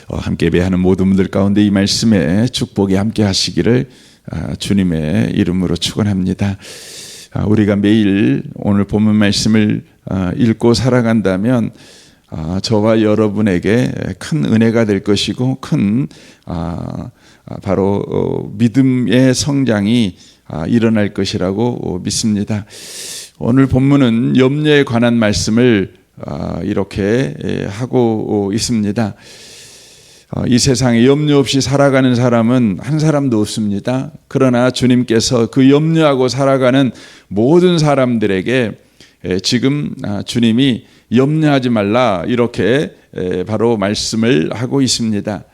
함께 예배하는 모든 분들 가운데 이 말씀에 축복이 함께 하시기를 주님의 이름으로 축원합니다. 우리가 매일 오늘 본문 말씀을 읽고 살아간다면 저와 여러분에게 큰 은혜가 될 것이고 큰 바로 믿음의 성장이 일어날 것이라고 믿습니다. 오늘 본문은 염려에 관한 말씀을 이렇게 하고 있습니다. 이 세상에 염려 없이 살아가는 사람은 한 사람도 없습니다. 그러나 주님께서 그 염려하고 살아가는 모든 사람들에게 지금 주님이 염려하지 말라 이렇게 바로 말씀을 하고 있습니다.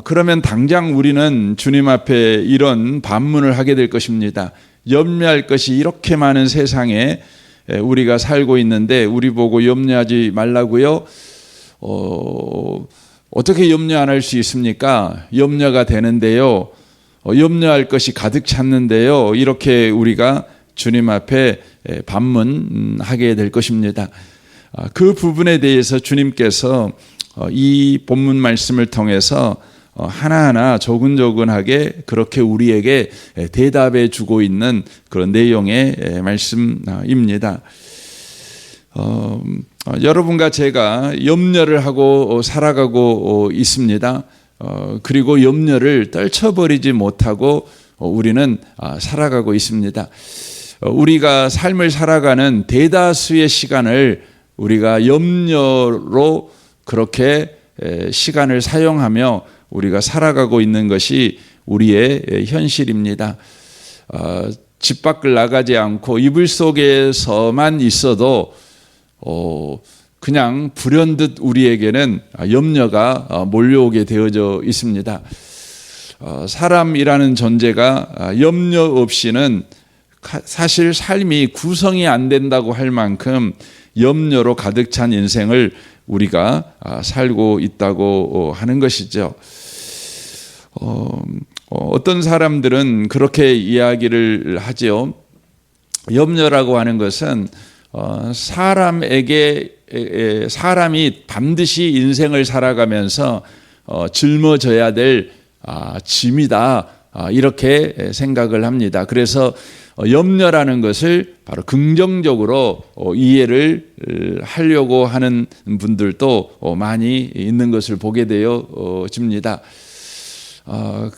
그러면 당장 우리는 주님 앞에 이런 반문을 하게 될 것입니다. 염려할 것이 이렇게 많은 세상에 우리가 살고 있는데 우리 보고 염려하지 말라고요? 어떻게 염려 안 할 수 있습니까? 염려가 되는데요. 염려할 것이 가득 찼는데요. 이렇게 우리가 주님 앞에 반문하게 될 것입니다. 그 부분에 대해서 주님께서 이 본문 말씀을 통해서 하나하나 조근조근하게 그렇게 우리에게 대답해 주고 있는 그런 내용의 말씀입니다. 여러분과 제가 염려를 하고 살아가고 있습니다. 그리고 염려를 떨쳐버리지 못하고 우리는 살아가고 있습니다. 우리가 삶을 살아가는 대다수의 시간을 우리가 염려로 그렇게 시간을 사용하며 우리가 살아가고 있는 것이 우리의 현실입니다. 집 밖을 나가지 않고 이불 속에서만 있어도 그냥 불현듯 우리에게는 염려가 몰려오게 되어져 있습니다. 사람이라는 존재가 염려 없이는 사실 삶이 구성이 안 된다고 할 만큼 염려로 가득 찬 인생을 우리가 살고 있다고 하는 것이죠. 어떤 사람들은 그렇게 이야기를 하죠. 염려라고 하는 것은 사람이 반드시 인생을 살아가면서 짊어져야 될 짐이다 이렇게 생각을 합니다. 그래서 염려라는 것을 바로 긍정적으로 이해를 하려고 하는 분들도 많이 있는 것을 보게 되어집니다.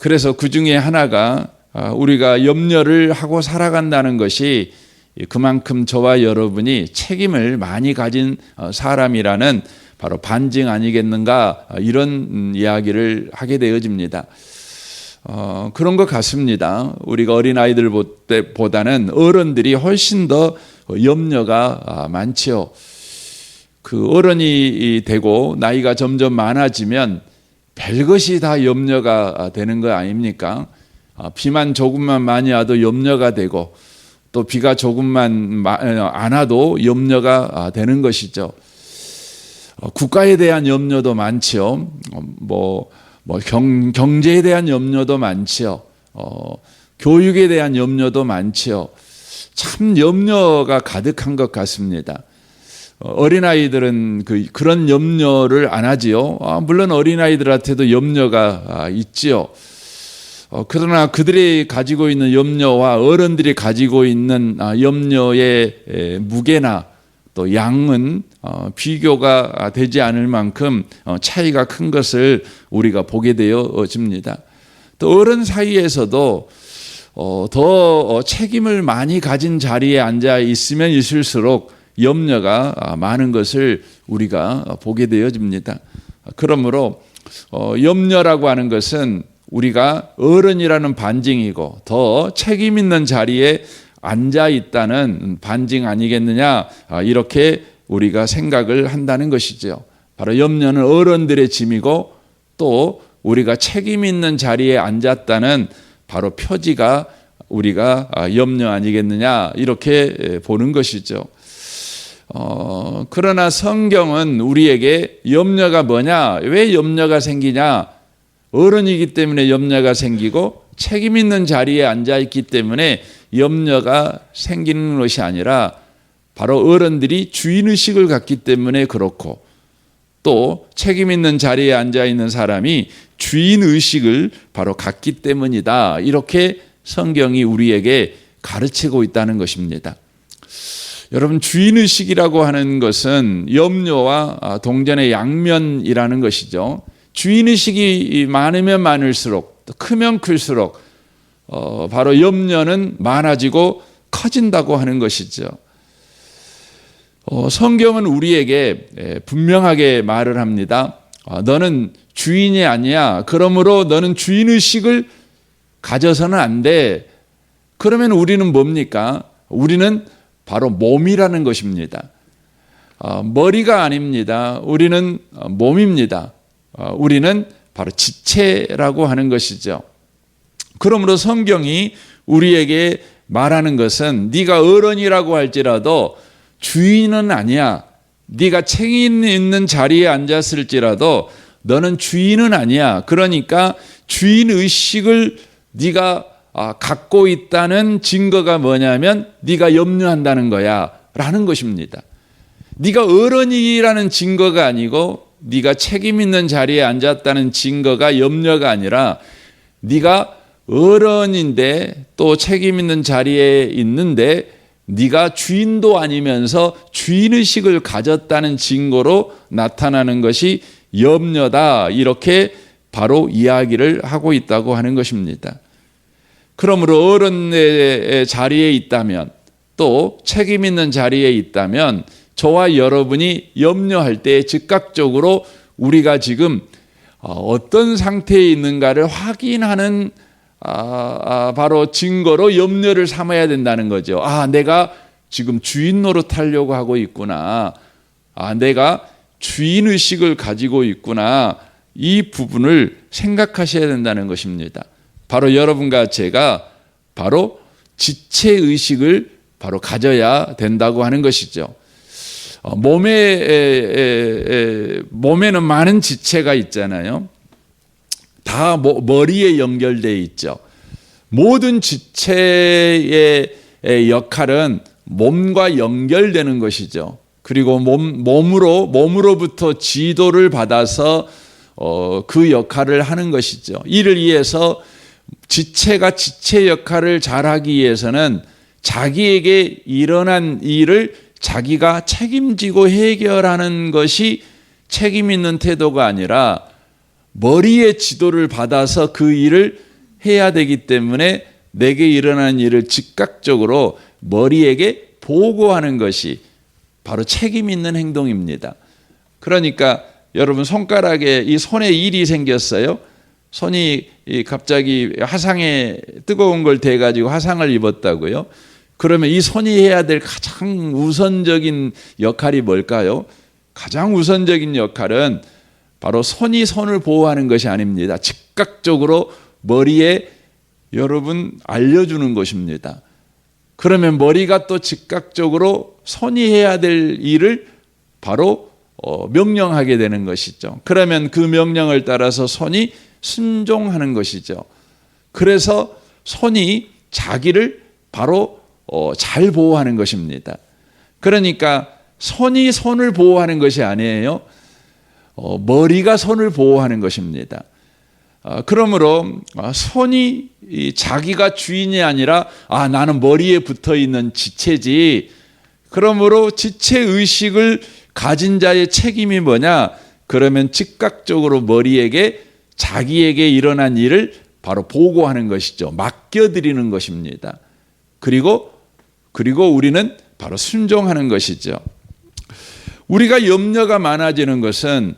그래서 그 중에 하나가 우리가 염려를 하고 살아간다는 것이 그만큼 저와 여러분이 책임을 많이 가진 사람이라는 바로 반증 아니겠는가 이런 이야기를 하게 되어집니다. 그런 것 같습니다. 우리가 어린아이들보다는 어른들이 훨씬 더 염려가 많지요. 그 어른이 되고 나이가 점점 많아지면 별것이 다 염려가 되는 거 아닙니까? 비만 조금만 많이 와도 염려가 되고 또 비가 조금만 안 와도 염려가 되는 것이죠. 국가에 대한 염려도 많지요. 경제에 대한 염려도 많지요. 교육에 대한 염려도 많지요. 참 염려가 가득한 것 같습니다. 어린아이들은 그런 염려를 안 하지요. 물론 어린아이들한테도 염려가 있지요. 그러나 그들이 가지고 있는 염려와 어른들이 가지고 있는 염려의 무게나 또 양은 비교가 되지 않을 만큼 차이가 큰 것을 우리가 보게 되어집니다. 또 어른 사이에서도 더 책임을 많이 가진 자리에 앉아 있으면 있을수록 염려가 많은 것을 우리가 보게 되어집니다. 그러므로 염려라고 하는 것은 우리가 어른이라는 반증이고 더 책임 있는 자리에 앉아 있다는 반증 아니겠느냐 이렇게 우리가 생각을 한다는 것이죠. 바로 염려는 어른들의 짐이고 또 우리가 책임 있는 자리에 앉았다는 바로 표지가 우리가 염려 아니겠느냐 이렇게 보는 것이죠. 그러나 성경은 우리에게 염려가 뭐냐, 왜 염려가 생기냐, 어른이기 때문에 염려가 생기고 책임 있는 자리에 앉아 있기 때문에 염려가 생기는 것이 아니라 바로 어른들이 주인의식을 갖기 때문에 그렇고 또 책임 있는 자리에 앉아 있는 사람이 주인 의식을 바로 갖기 때문이다. 이렇게 성경이 우리에게 가르치고 있다는 것입니다. 여러분, 주인 의식이라고 하는 것은 염려와 동전의 양면이라는 것이죠. 주인 의식이 많으면 많을수록, 또 크면 클수록 바로 염려는 많아지고 커진다고 하는 것이죠. 성경은 우리에게 분명하게 말을 합니다. 너는 주인이 아니야. 그러므로 너는 주인의식을 가져서는 안 돼. 그러면 우리는 뭡니까? 우리는 바로 몸이라는 것입니다. 머리가 아닙니다. 우리는 몸입니다. 우리는 바로 지체라고 하는 것이죠. 그러므로 성경이 우리에게 말하는 것은 네가 어른이라고 할지라도 주인은 아니야. 네가 책임 있는 자리에 앉았을지라도 너는 주인은 아니야. 그러니까 주인의식을 네가 갖고 있다는 증거가 뭐냐면 네가 염려한다는 거야 라는 것입니다. 네가 어른이라는 증거가 아니고 네가 책임 있는 자리에 앉았다는 증거가 염려가 아니라 네가 어른인데 또 책임 있는 자리에 있는데 네가 주인도 아니면서 주인의식을 가졌다는 증거로 나타나는 것이 염려다. 이렇게 바로 이야기를 하고 있다고 하는 것입니다. 그러므로 어른의 자리에 있다면 또 책임 있는 자리에 있다면 저와 여러분이 염려할 때 즉각적으로 우리가 지금 어떤 상태에 있는가를 확인하는 바로 증거로 염려를 삼아야 된다는 거죠. 내가 지금 주인 노릇하려고 하고 있구나. 내가 주인의식을 가지고 있구나. 이 부분을 생각하셔야 된다는 것입니다. 바로 여러분과 제가 바로 지체의식을 바로 가져야 된다고 하는 것이죠. 몸에는 많은 지체가 있잖아요. 다 머리에 연결되어 있죠. 모든 지체의 역할은 몸과 연결되는 것이죠. 그리고 몸으로부터 지도를 받아서 그 역할을 하는 것이죠. 이를 위해서 지체가 지체 역할을 잘하기 위해서는 자기에게 일어난 일을 자기가 책임지고 해결하는 것이 책임 있는 태도가 아니라 머리의 지도를 받아서 그 일을 해야 되기 때문에 내게 일어난 일을 즉각적으로 머리에게 보고하는 것이 바로 책임 있는 행동입니다. 그러니까 여러분, 손가락에 이 손에 일이 생겼어요. 손이 갑자기 화상에 뜨거운 걸 대가지고 화상을 입었다고요. 그러면 이 손이 해야 될 가장 우선적인 역할이 뭘까요? 가장 우선적인 역할은 바로 손이 손을 보호하는 것이 아닙니다. 즉각적으로 머리에 여러분 알려주는 것입니다. 그러면 머리가 또 즉각적으로 손이 해야 될 일을 바로 명령하게 되는 것이죠. 그러면 그 명령을 따라서 손이 순종하는 것이죠. 그래서 손이 자기를 바로 잘 보호하는 것입니다. 그러니까 손이 손을 보호하는 것이 아니에요. 머리가 손을 보호하는 것입니다. 그러므로 손이 자기가 주인이 아니라 나는 머리에 붙어있는 지체지. 그러므로 지체의식을 가진 자의 책임이 뭐냐? 그러면 즉각적으로 머리에게 자기에게 일어난 일을 바로 보고하는 것이죠. 맡겨드리는 것입니다. 그리고 우리는 바로 순종하는 것이죠. 우리가 염려가 많아지는 것은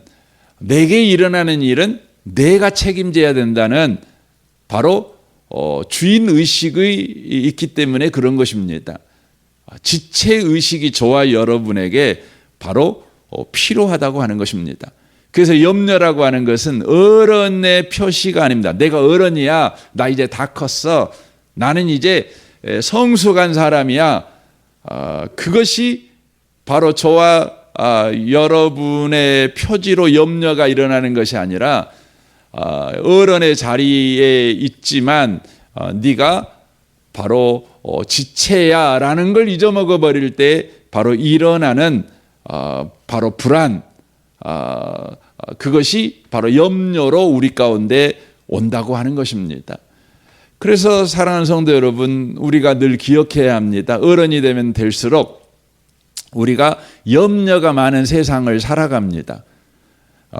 내게 일어나는 일은 내가 책임져야 된다는 바로 주인의식이 있기 때문에 그런 것입니다. 지체의식이 저와 여러분에게 바로 필요하다고 하는 것입니다. 그래서 염려라고 하는 것은 어른의 표시가 아닙니다. 내가 어른이야. 나 이제 다 컸어. 나는 이제 성숙한 사람이야. 그것이 바로 저와 여러분의 표지로 염려가 일어나는 것이 아니라 어른의 자리에 있지만 네가 바로 지체야라는 걸 잊어먹어 버릴 때 바로 일어나는 바로 불안, 그것이 바로 염려로 우리 가운데 온다고 하는 것입니다. 그래서 사랑하는 성도 여러분, 우리가 늘 기억해야 합니다. 어른이 되면 될수록 우리가 염려가 많은 세상을 살아갑니다.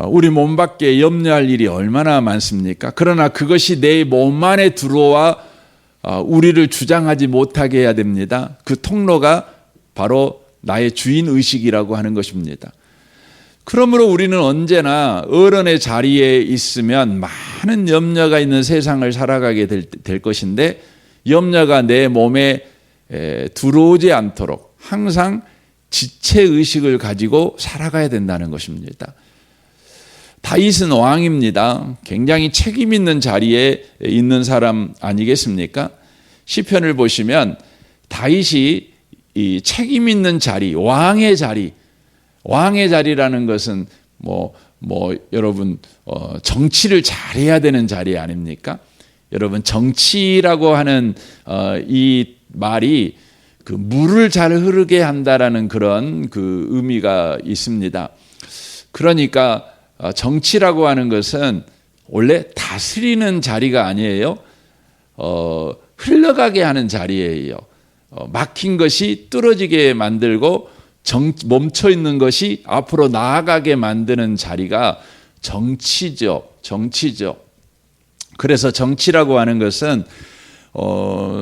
우리 몸 밖에 염려할 일이 얼마나 많습니까? 그러나 그것이 내 몸 안에 들어와 우리를 주장하지 못하게 해야 됩니다. 그 통로가 바로 나의 주인의식이라고 하는 것입니다. 그러므로 우리는 언제나 어른의 자리에 있으면 많은 염려가 있는 세상을 살아가게 될 것인데, 염려가 내 몸에 들어오지 않도록 항상 지체의식을 가지고 살아가야 된다는 것입니다. 다윗은 왕입니다. 굉장히 책임 있는 자리에 있는 사람 아니겠습니까? 시편을 보시면 다윗이 이 책임 있는 자리, 왕의 자리라는 것은 여러분 정치를 잘해야 되는 자리 아닙니까? 여러분 정치라고 하는 이 말이 그 물을 잘 흐르게 한다라는 그런 그 의미가 있습니다. 그러니까 정치라고 하는 것은 원래 다스리는 자리가 아니에요. 흘러가게 하는 자리예요. 막힌 것이 뚫어지게 만들고 멈춰 있는 것이 앞으로 나아가게 만드는 자리가 정치죠. 그래서 정치라고 하는 것은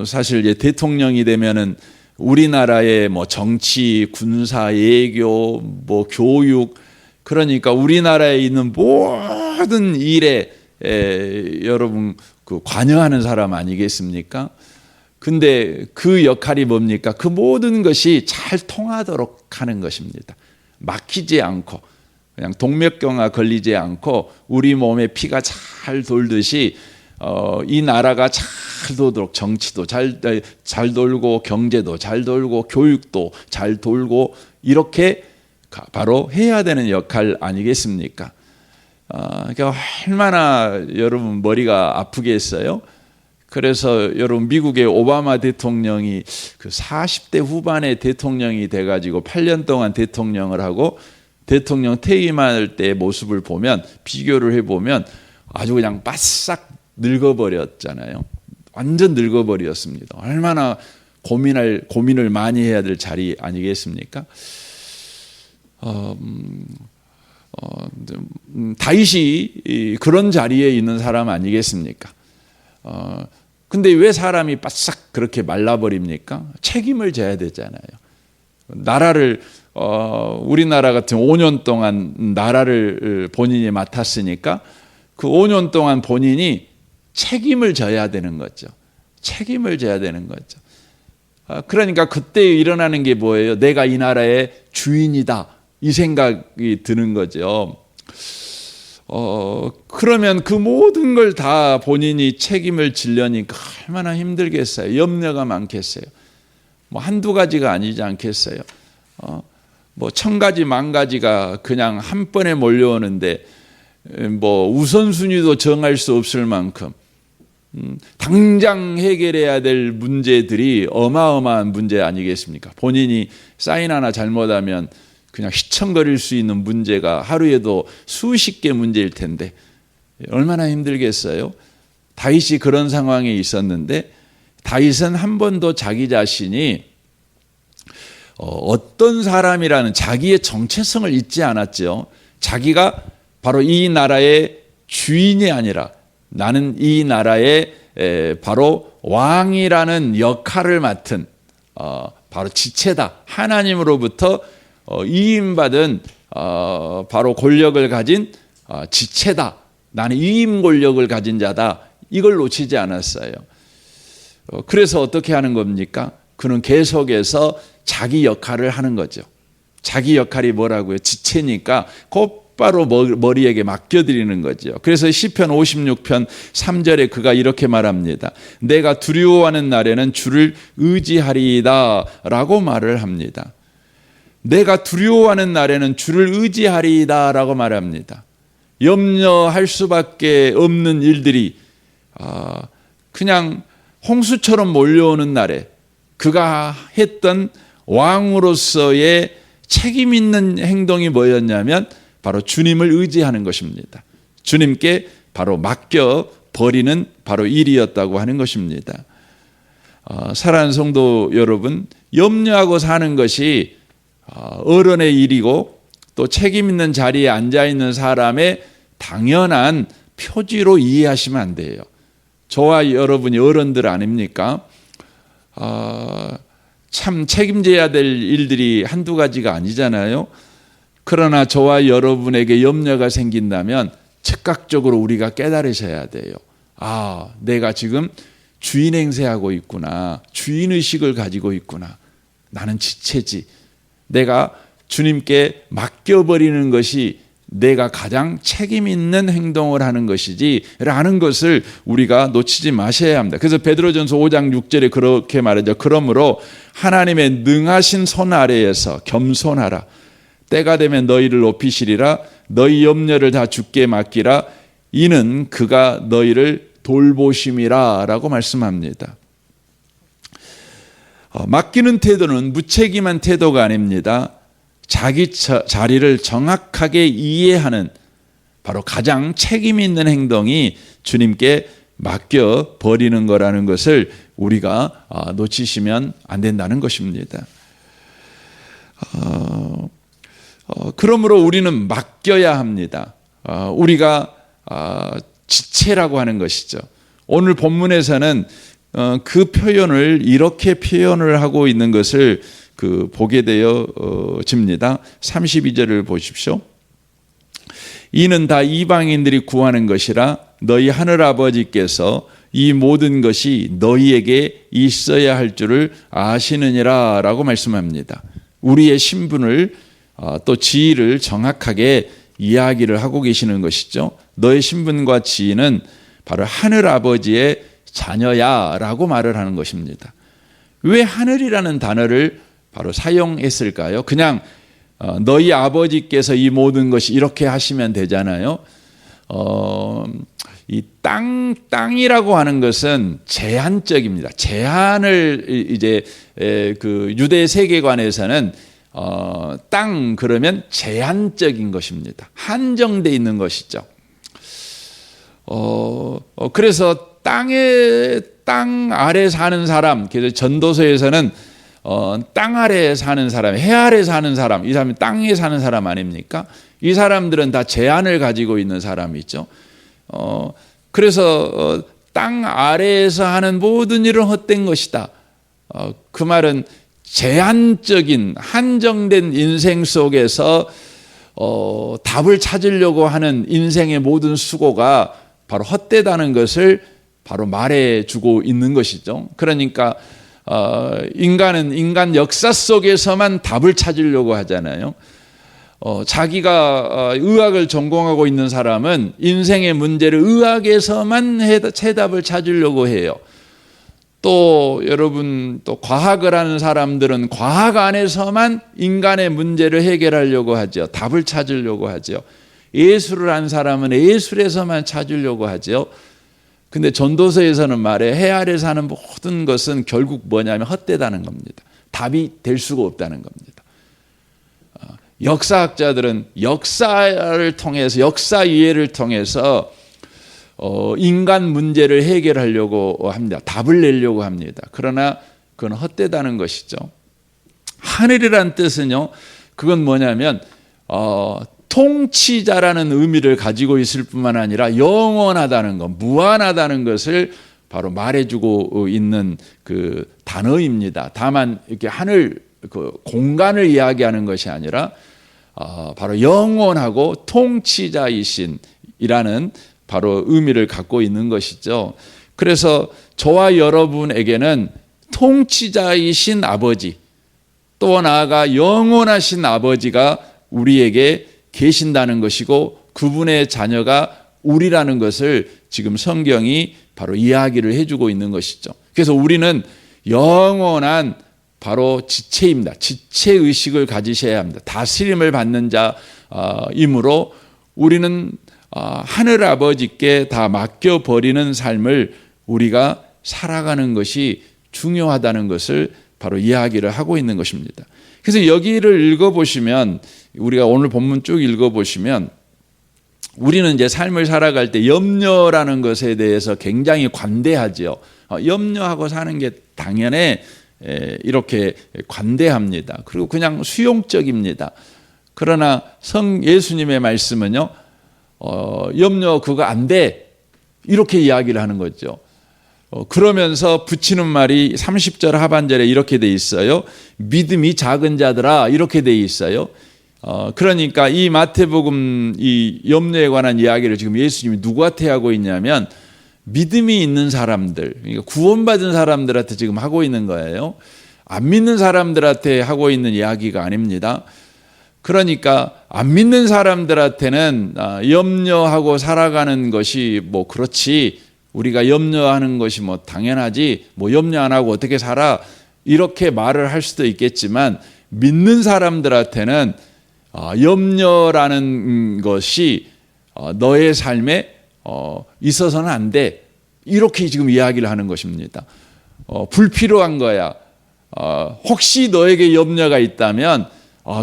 사실 이제 대통령이 되면은 우리나라의 정치, 군사, 외교, 교육, 그러니까 우리나라에 있는 모든 일에 여러분 관여하는 사람 아니겠습니까? 근데 그 역할이 뭡니까? 그 모든 것이 잘 통하도록 하는 것입니다. 막히지 않고 그냥 동맥경화 걸리지 않고 우리 몸에 피가 잘 돌듯이 이 나라가 잘 돌도록 정치도 잘 돌고 경제도 잘 돌고 교육도 잘 돌고 이렇게 바로 해야 되는 역할 아니겠습니까? 그러니까 얼마나 여러분 머리가 아프겠어요? 그래서 여러분 미국의 오바마 대통령이 그 40대 후반의 대통령이 돼가지고 8년 동안 대통령을 하고 대통령 퇴임할 때의 모습을 보면 비교를 해보면 아주 그냥 바싹 늙어버렸잖아요. 완전 늙어버렸습니다. 얼마나 고민을 많이 해야 될 자리 아니겠습니까? 다윗이 그런 자리에 있는 사람 아니겠습니까? 근데 왜 사람이 바싹 그렇게 말라버립니까? 책임을 져야 되잖아요. 나라를 우리나라 같은 5년 동안 나라를 본인이 맡았으니까 그 5년 동안 본인이 책임을 져야 되는 거죠. 그러니까 그때 일어나는 게 뭐예요? 내가 이 나라의 주인이다. 이 생각이 드는 거죠. 그러면 그 모든 걸 다 본인이 책임을 지려니까 얼마나 힘들겠어요. 염려가 많겠어요. 한두 가지가 아니지 않겠어요. 1000가지 만가지가 그냥 한 번에 몰려오는데 우선순위도 정할 수 없을 만큼 당장 해결해야 될 문제들이 어마어마한 문제 아니겠습니까? 본인이 사인 하나 잘못하면 그냥 휘청거릴 수 있는 문제가 하루에도 수십 개 문제일 텐데 얼마나 힘들겠어요? 다윗이 그런 상황에 있었는데 다윗은 한 번도 자기 자신이 어떤 사람이라는 자기의 정체성을 잊지 않았죠. 자기가 바로 이 나라의 주인이 아니라 나는 이 나라의 바로 왕이라는 역할을 맡은 바로 지체다. 하나님으로부터 위임받은 바로 권력을 가진 지체다. 나는 위임 권력을 가진 자다. 이걸 놓치지 않았어요. 그래서 어떻게 하는 겁니까? 그는 계속해서 자기 역할을 하는 거죠. 자기 역할이 뭐라고요? 지체니까 곧바로 머리에게 맡겨드리는 거죠. 그래서 시편 56편 3절에 그가 이렇게 말합니다. 내가 두려워하는 날에는 주를 의지하리이다 라고 말을 합니다. 내가 두려워하는 날에는 주를 의지하리이다 라고 말합니다. 염려할 수밖에 없는 일들이 그냥 홍수처럼 몰려오는 날에 그가 했던 왕으로서의 책임 있는 행동이 뭐였냐면 바로 주님을 의지하는 것입니다. 주님께 바로 맡겨 버리는 바로 일이었다고 하는 것입니다. 사랑하는 성도 여러분, 염려하고 사는 것이 어른의 일이고 또 책임 있는 자리에 앉아 있는 사람의 당연한 표지로 이해하시면 안 돼요. 저와 여러분이 어른들 아닙니까? 참 책임져야 될 일들이 한두 가지가 아니잖아요. 그러나 저와 여러분에게 염려가 생긴다면 즉각적으로 우리가 깨달으셔야 돼요. 내가 지금 주인 행세하고 있구나. 주인의식을 가지고 있구나. 나는 지체지. 내가 주님께 맡겨버리는 것이 내가 가장 책임 있는 행동을 하는 것이지 라는 것을 우리가 놓치지 마셔야 합니다. 그래서 베드로전서 5장 6절에 그렇게 말하죠. 그러므로 하나님의 능하신 손 아래에서 겸손하라. 때가 되면 너희를 높이시리라. 너희 염려를 다 주께 맡기라. 이는 그가 너희를 돌보심이라 라고 말씀합니다. 맡기는 태도는 무책임한 태도가 아닙니다. 자기 자리를 정확하게 이해하는 바로 가장 책임 있는 행동이 주님께 맡겨 버리는 거라는 것을 우리가 놓치시면 안 된다는 것입니다. 그러므로 우리는 맡겨야 합니다. 우리가 지체라고 하는 것이죠. 오늘 본문에서는 그 표현을 이렇게 표현을 하고 있는 것을 보게 되어집니다. 32절을 보십시오. 이는 다 이방인들이 구하는 것이라 너희 하늘아버지께서 이 모든 것이 너희에게 있어야 할 줄을 아시느니라 라고 말씀합니다. 우리의 신분을 또 지위를 정확하게 이야기를 하고 계시는 것이죠. 너의 신분과 지위는 바로 하늘아버지의 자녀야 라고 말을 하는 것입니다. 왜 하늘이라는 단어를 바로 사용했을까요? 그냥 너희 아버지께서 이 모든 것이 이렇게 하시면 되잖아요. 이 땅이라고 하는 것은 제한적입니다. 제한을 이제 그 유대 세계관에서는 땅 그러면 제한적인 것입니다. 한정돼 있는 것이죠. 그래서 땅 아래 사는 사람, 그래서 전도서에서는 땅 아래 사는 사람, 해 아래 사는 사람, 이 사람이 땅에 사는 사람 아닙니까? 이 사람들은 다 제한을 가지고 있는 사람이죠. 그래서 땅 아래에서 하는 모든 일은 헛된 것이다. 그 말은 제한적인 한정된 인생 속에서 답을 찾으려고 하는 인생의 모든 수고가 바로 헛되다는 것을 바로 말해주고 있는 것이죠. 그러니까 인간은 인간 역사 속에서만 답을 찾으려고 하잖아요. 자기가 의학을 전공하고 있는 사람은 인생의 문제를 의학에서만 해답을 찾으려고 해요. 또 여러분 또 과학을 하는 사람들은 과학 안에서만 인간의 문제를 해결하려고 하죠. 답을 찾으려고 하죠. 예술을 하는 사람은 예술에서만 찾으려고 하죠. 근데 전도서에서는 말해 해 아래 사는 모든 것은 결국 뭐냐면 헛되다는 겁니다. 답이 될 수가 없다는 겁니다. 역사학자들은 역사를 통해서 역사 이해를 통해서 인간 문제를 해결하려고 합니다. 답을 내려고 합니다. 그러나 그건 헛되다는 것이죠. 하늘이란 뜻은요. 그건 뭐냐면 통치자라는 의미를 가지고 있을 뿐만 아니라 영원하다는 것, 무한하다는 것을 바로 말해주고 있는 그 단어입니다. 다만 이렇게 하늘 그 공간을 이야기하는 것이 아니라 바로 영원하고 통치자이신이라는 바로 의미를 갖고 있는 것이죠. 그래서 저와 여러분에게는 통치자이신 아버지, 또 나아가 영원하신 아버지가 우리에게 계신다는 것이고 그분의 자녀가 우리라는 것을 지금 성경이 바로 이야기를 해주고 있는 것이죠. 그래서 우리는 영원한 바로 지체입니다. 지체의식을 가지셔야 합니다. 다스림을 받는 자이므로 우리는 하늘아버지께 다 맡겨버리는 삶을 우리가 살아가는 것이 중요하다는 것을 바로 이야기를 하고 있는 것입니다. 그래서 여기를 읽어보시면, 우리가 오늘 본문 쭉 읽어보시면, 우리는 이제 삶을 살아갈 때 염려라는 것에 대해서 굉장히 관대하죠. 염려하고 사는 게 당연히 이렇게 관대합니다. 그리고 그냥 수용적입니다. 그러나 예수님의 말씀은요, 염려 그거 안 돼, 이렇게 이야기를 하는 거죠. 그러면서 붙이는 말이 30절 하반절에 이렇게 돼 있어요. 믿음이 작은 자들아, 이렇게 돼 있어요. 그러니까 이 마태복음 이 염려에 관한 이야기를 지금 예수님이 누구한테 하고 있냐면 믿음이 있는 사람들, 그러니까 구원받은 사람들한테 지금 하고 있는 거예요. 안 믿는 사람들한테 하고 있는 이야기가 아닙니다. 그러니까 안 믿는 사람들한테는 염려하고 살아가는 것이 뭐 그렇지, 우리가 염려하는 것이 뭐 당연하지, 뭐 염려 안 하고 어떻게 살아, 이렇게 말을 할 수도 있겠지만, 믿는 사람들한테는 염려라는 것이 너의 삶에 있어서는 안 돼, 이렇게 지금 이야기를 하는 것입니다. 불필요한 거야. 혹시 너에게 염려가 있다면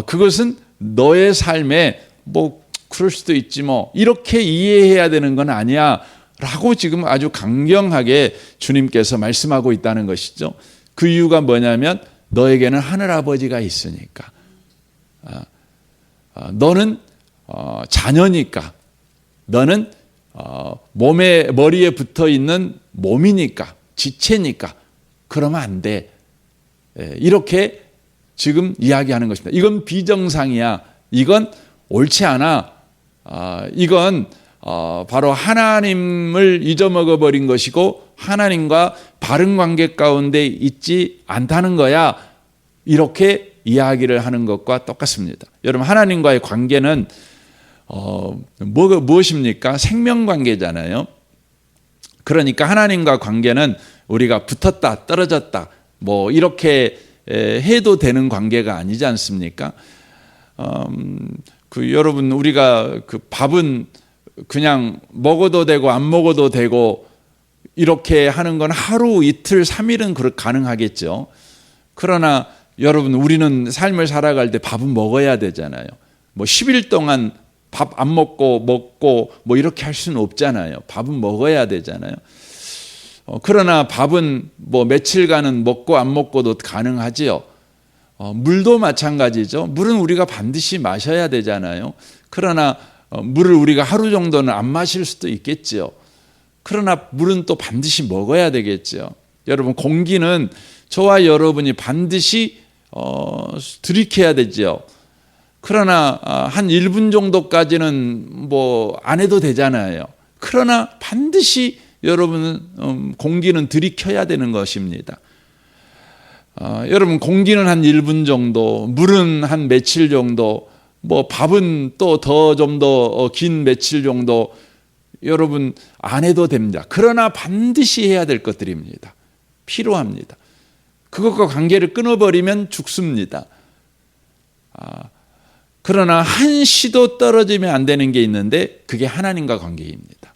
그것은 너의 삶에 뭐 그럴 수도 있지 뭐, 이렇게 이해해야 되는 건 아니야 라고 지금 아주 강경하게 주님께서 말씀하고 있다는 것이죠. 그 이유가 뭐냐면 너에게는 하늘아버지가 있으니까, 너는 자녀니까, 너는 머리에 붙어있는 몸이니까, 지체니까 그러면 안 돼, 이렇게 지금 이야기하는 것입니다. 이건 비정상이야, 이건 옳지 않아, 이건 바로 하나님을 잊어먹어 버린 것이고 하나님과 바른 관계 가운데 있지 않다는 거야, 이렇게 이야기를 하는 것과 똑같습니다. 여러분, 하나님과의 관계는 무엇입니까? 생명관계잖아요. 그러니까 하나님과 관계는 우리가 붙었다 떨어졌다 뭐 이렇게 해도 되는 관계가 아니지 않습니까? 여러분, 우리가 밥은 그냥 먹어도 되고 안 먹어도 되고 이렇게 하는 건 하루 이틀 3일은 가능하겠죠. 그러나 여러분, 우리는 삶을 살아갈 때 밥은 먹어야 되잖아요. 뭐 10일 동안 밥 안 먹고 뭐 이렇게 할 수는 없잖아요. 밥은 먹어야 되잖아요. 그러나 밥은 뭐 며칠간은 먹고 안 먹고도 가능하지요. 물도 마찬가지죠. 물은 우리가 반드시 마셔야 되잖아요. 그러나 물을 우리가 하루 정도는 안 마실 수도 있겠죠. 그러나 물은 또 반드시 먹어야 되겠죠. 여러분, 공기는 저와 여러분이 반드시 들이켜야 되죠. 그러나 한 1분 정도까지는 뭐 안 해도 되잖아요. 그러나 반드시 여러분은 공기는 들이켜야 되는 것입니다. 여러분, 공기는 한 1분 정도, 물은 한 며칠 정도, 뭐 밥은 또 좀 더 긴 며칠 정도 여러분 안 해도 됩니다. 그러나 반드시 해야 될 것들입니다. 필요합니다. 그것과 관계를 끊어버리면 죽습니다. 그러나 한시도 떨어지면 안 되는 게 있는데 그게 하나님과 관계입니다.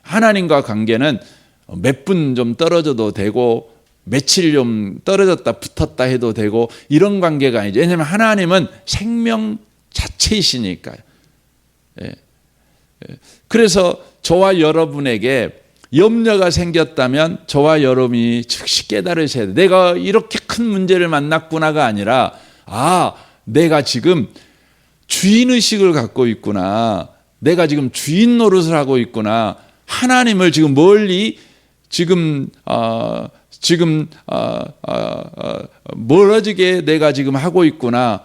하나님과 관계는 몇 분 좀 떨어져도 되고 며칠 좀 떨어졌다 붙었다 해도 되고 이런 관계가 아니죠. 왜냐하면 하나님은 생명 자체이시니까요. 그래서 저와 여러분에게 염려가 생겼다면 저와 여러분이 즉시 깨달으셔야 돼요. 내가 이렇게 큰 문제를 만났구나가 아니라, 내가 지금 주인의식을 갖고 있구나, 내가 지금 주인 노릇을 하고 있구나, 하나님을 지금 멀리 멀어지게 내가 지금 하고 있구나,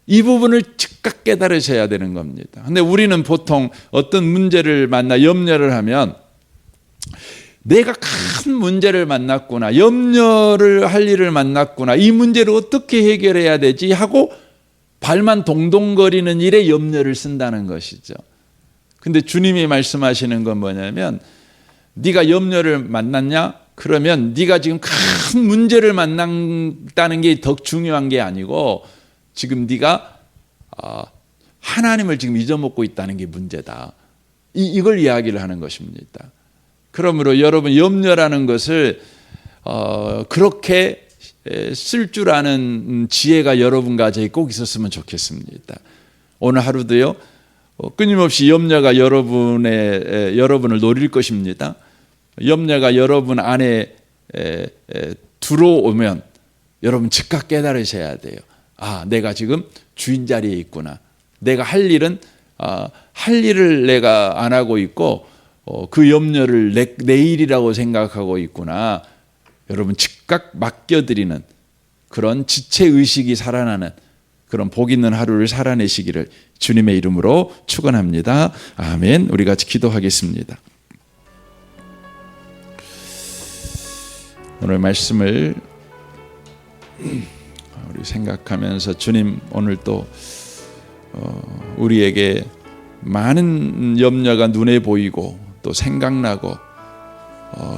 이 부분을 즉각 깨달으셔야 되는 겁니다. 근데 우리는 보통 어떤 문제를 만나 염려를 하면 내가 큰 문제를 만났구나, 염려를 할 일을 만났구나, 이 문제를 어떻게 해결해야 되지 하고 발만 동동거리는 일에 염려를 쓴다는 것이죠. 근데 주님이 말씀하시는 건 뭐냐면, 네가 염려를 만났냐? 그러면 네가 지금 큰 문제를 만났다는 게 더 중요한 게 아니고 지금 네가 하나님을 지금 잊어먹고 있다는 게 문제다. 이걸 이야기를 하는 것입니다. 그러므로 여러분, 염려라는 것을 그렇게 쓸 줄 아는 지혜가 여러분 가정에 꼭 있었으면 좋겠습니다. 오늘 하루도요, 끊임없이 염려가 여러분을 노릴 것입니다. 염려가 여러분 안에 들어오면 여러분 즉각 깨달으셔야 돼요. 아, 내가 지금 주인 자리에 있구나. 내가 할 일을 내가 안 하고 있고 그 염려를 내 일이라고 생각하고 있구나. 여러분 즉각 맡겨드리는 그런 지체의식이 살아나는 그런 복 있는 하루를 살아내시기를 주님의 이름으로 축원합니다. 아멘. 우리 같이 기도하겠습니다. 오늘 말씀을 우리 생각하면서 주님, 오늘 또 우리에게 많은 염려가 눈에 보이고 또 생각나고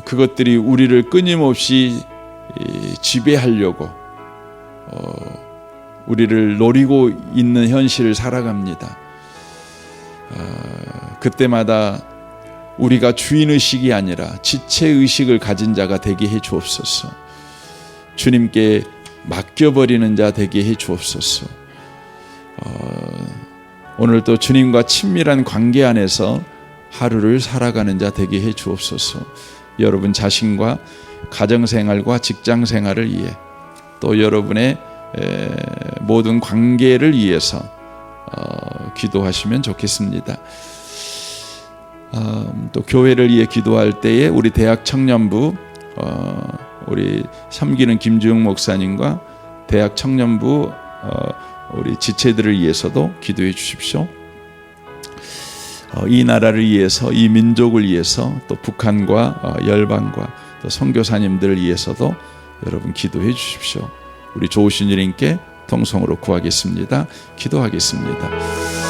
그것들이 우리를 끊임없이 지배하려고 우리를 노리고 있는 현실을 살아갑니다. 그때마다 우리가 주인의식이 아니라 지체의식을 가진 자가 되게 해 주옵소서. 주님께 맡겨버리는 자 되게 해 주옵소서. 오늘도 주님과 친밀한 관계 안에서 하루를 살아가는 자 되게 해 주옵소서. 여러분 자신과 가정생활과 직장생활을 위해 또 여러분의 모든 관계를 위해서 기도하시면 좋겠습니다. 또 교회를 위해 기도할 때에 우리 대학 청년부 우리 섬기는 김주영 목사님과 대학 청년부 우리 지체들을 위해서도 기도해 주십시오. 이 나라를 위해서, 이 민족을 위해서, 또 북한과 열방과 또 선교사님들을 위해서도 여러분 기도해 주십시오. 우리 좋으신 주님께 통성으로 구하겠습니다. 기도하겠습니다.